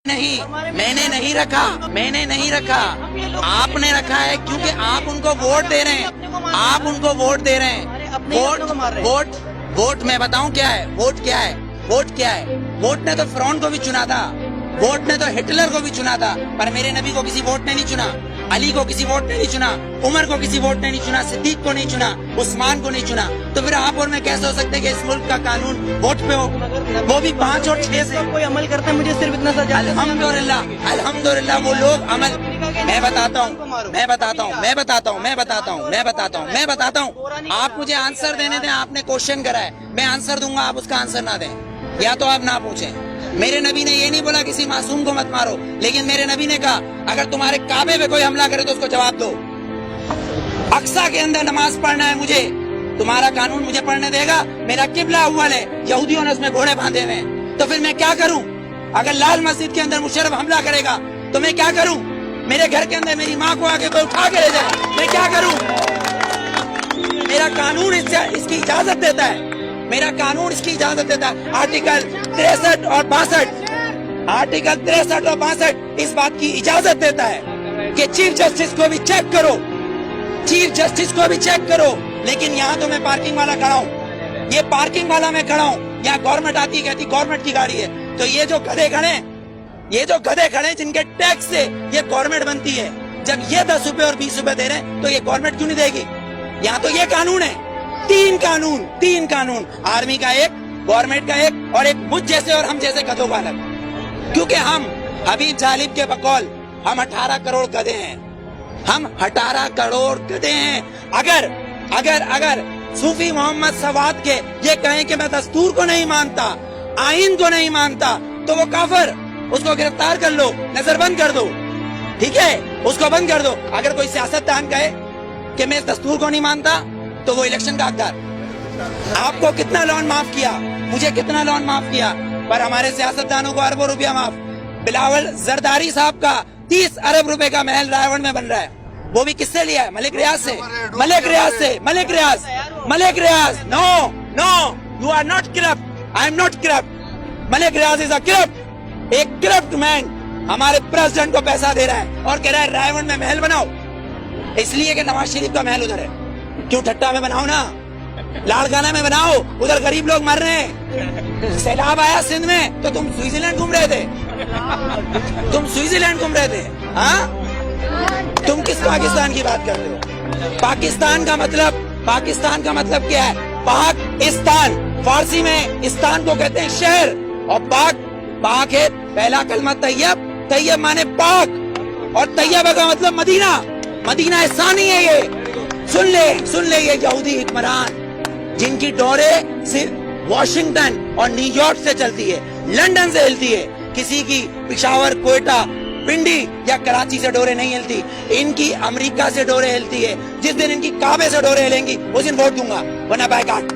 نہیں، میں نے نہیں رکھا، میں نے نہیں رکھا، آپ نے رکھا ہے کیونکہ آپ ان کو ووٹ دے رہے ہیں، آپ ان کو ووٹ دے رہے ہیں۔ ووٹ میں بتاؤں کیا ہے، ووٹ کیا ہے، ووٹ کیا ہے؟ ووٹ نے تو فرعون کو بھی چنا تھا، ووٹ نے تو ہٹلر کو بھی چنا تھا، پر میرے نبی کو کسی ووٹ نے نہیں چنا، علی کو کسی ووٹ نے نہیں چنا، عمر کو کسی ووٹ نے نہیں چنا، صدیق کو نہیں چنا، عثمان کو نہیں چنا۔ تو پھر آپ اور میں کیسے ہو سکتے کہ اس ملک کا قانون ووٹ پہ ہو، وہ بھی 5 اور 6 سے؟ کوئی عمل کرتا ہے، مجھے صرف اتنا سا جاننا ہے۔ الحمدللہ الحمدللہ وہ لوگ عمل، میں بتاتا ہوں، آپ مجھے آنسر دینے دیں، آپ نے کوشچن کرا ہے، میں آنسر دوں گا، آپ اس کا آنسر نہ دیں، یا تو آپ نہ پوچھیں۔ میرے نبی نے یہ نہیں بولا کسی معصوم کو مت مارو، لیکن میرے نبی نے کہا اگر تمہارے کعبے پہ کوئی حملہ کرے تو اس کو جواب دو۔ اقصی کے اندر نماز پڑھنا ہے مجھے، تمہارا قانون مجھے پڑھنے دے گا؟ میرا قبلہ اول ہے، یہودیوں نے اس میں گھوڑے باندھے ہوئے ہیں، تو پھر میں کیا کروں؟ اگر لال مسجد کے اندر مشرف حملہ کرے گا تو میں کیا کروں؟ میرے گھر کے اندر میری ماں کو آگے کوئی اٹھا کے لے جائے، میں کیا کروں؟ میرا قانون اس کی اجازت دیتا ہے، میرا قانون اس کی اجازت دیتا ہے۔ آرٹیکل 63 اور 62، آرٹیکل 63 اور 62 اس بات کی اجازت دیتا ہے کہ چیف جسٹس کو بھی چیک کرو، چیف جسٹس کو بھی چیک کرو۔ لیکن یہاں تو میں پارکنگ والا کھڑا ہوں، یہ پارکنگ والا میں کھڑا ہوں، یہاں گورنمنٹ آتی ہے کہتی گورنمنٹ کی گاڑی ہے، تو یہ جو گدھے کھڑے ہیں، یہ جو گدھے کھڑے ہیں جن کے ٹیکس سے یہ گورنمنٹ بنتی ہے، جب یہ 10 روپے اور 20 روپے دے رہے ہیں تو یہ گورنمنٹ کیوں نہیں دے گی؟ یہاں تو یہ قانون ہے، تین قانون، آرمی کا ایک، گورنمنٹ کا ایک، اور ایک مجھ جیسے اور ہم جیسے گدھوں کا الگ۔ کیونکہ ہم حبیب جالب کے بقول ہم 18 کروڑ گدھے ہیں، ہم 18 کروڑ گدھے ہیں۔ اگر صوفی محمد سواد کے یہ کہیں کہ میں دستور کو نہیں مانتا، آئین کو نہیں مانتا، تو وہ کافر، اس کو گرفتار کر لو، نظر بند کر دو، ٹھیک ہے، اس کو بند کر دو۔ اگر کوئی سیاستدان کہے کہ میں اس دستور کو نہیں مانتا تو وہ الیکشن کا حقدار۔ آپ کو کتنا لون معاف کیا، مجھے کتنا لون معاف کیا، پر ہمارے سیاستدانوں کو اربوں روپیہ معاف۔ بلاول زرداری صاحب کا 30 ارب روپے کا محل رائے گڑھ میں بن رہا ہے، وہ بھی کس سے لیا ہے؟ ملک ریاض سے، Malik Riaz. No you are not corrupt, I am not corrupt, Malik Riaz is a corrupt, ایک کرپٹ مین ہمارے پریزیڈنٹ کو پیسہ دے رہا ہے اور کہہ رہا ہے رائے گڑھ میں محل بناؤ، اس لیے کہ نواز شریف کا محل ادھر ہے۔ کیوں ٹھٹا میں بناؤ نا، لاڑکانہ میں بناؤ، ادھر غریب لوگ مر رہے ہیں۔ سیلاب آیا سندھ میں تو تم سوئٹزرلینڈ گھوم رہے تھے، ہاں؟ تم کس پاکستان کی بات کرتے ہو؟ پاکستان کا مطلب کیا ہے؟ پاکستان، فارسی میں استان کو کہتے ہیں شہر، اور پاک ہے پہلا کلمہ طیب مانے پاک، اور طیبہ کا مطلب مدینہ ثانی ہے۔ یہ سن لے یہ یہودی حکمران جن کی ڈوریں صرف واشنگٹن اور نیو یارک سے چلتی ہے، لندن سے ہلتی ہے، کسی کی پشاور، کوئٹہ، پنڈی یا کراچی سے ڈوریں نہیں ہلتی، ان کی امریکہ سے ڈوریں ہلتی ہے۔ جس دن ان کی کعبے سے ڈوریں ہلیں گی اس دن ووٹ دوں گا، ورنہ بائیکاٹ۔